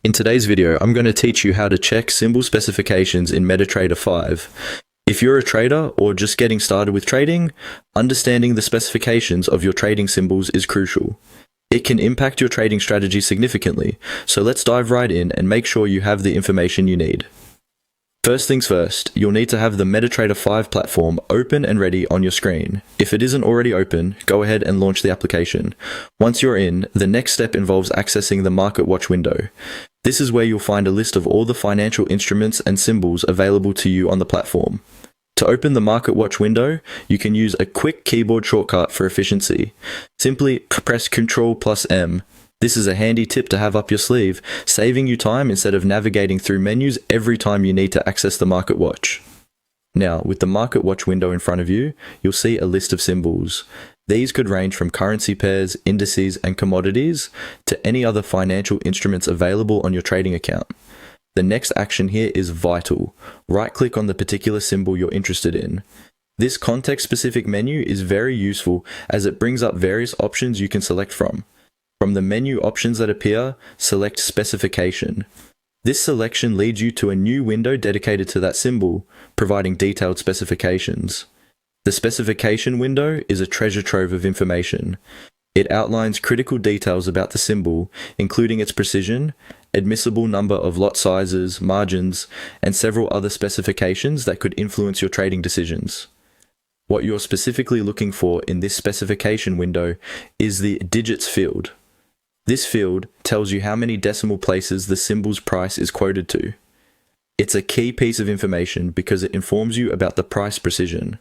In today's video, I'm going to teach you how to check symbol specifications in MetaTrader 5. If you're a trader or just getting started with trading, understanding the specifications of your trading symbols is crucial. It can impact your trading strategy significantly, so let's dive right in and make sure you have the information you need. First things first, you'll need to have the MetaTrader 5 platform open and ready on your screen. If it isn't already open, go ahead and launch the application. Once you're in, the next step involves accessing the Market Watch window. This is where you'll find a list of all the financial instruments and symbols available to you on the platform. To open the Market Watch window, you can use a quick keyboard shortcut for efficiency. Simply press Ctrl+M. This is a handy tip to have up your sleeve, saving you time instead of navigating through menus every time you need to access the Market Watch. Now, with the Market Watch window in front of you, you'll see a list of symbols. These could range from currency pairs, indices, and commodities to any other financial instruments available on your trading account. The next action here is vital. Right-click on the particular symbol you're interested in. This context-specific menu is very useful as it brings up various options you can select from. From the menu options that appear, select Specification. This selection leads you to a new window dedicated to that symbol, providing detailed specifications. The Specification window is a treasure trove of information. It outlines critical details about the symbol, including its precision, admissible number of lot sizes, margins, and several other specifications that could influence your trading decisions. What you're specifically looking for in this specification window is the digits field. This field tells you how many decimal places the symbol's price is quoted to. It's a key piece of information because it informs you about the price precision.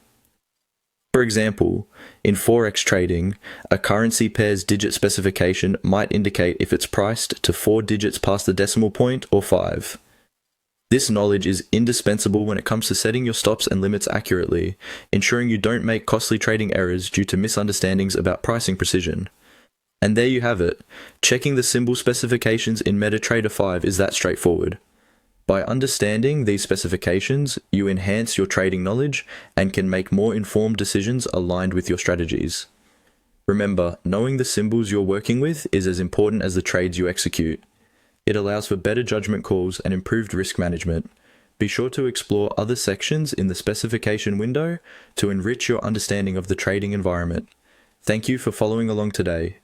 For example, in forex trading, a currency pair's digit specification might indicate if it's priced to 4 digits past the decimal point or 5. This knowledge is indispensable when it comes to setting your stops and limits accurately, ensuring you don't make costly trading errors due to misunderstandings about pricing precision. And there you have it. Checking the symbol specifications in MetaTrader 5 is that straightforward. By understanding these specifications, you enhance your trading knowledge and can make more informed decisions aligned with your strategies. Remember, knowing the symbols you're working with is as important as the trades you execute. It allows for better judgment calls and improved risk management. Be sure to explore other sections in the specification window to enrich your understanding of the trading environment. Thank you for following along today, and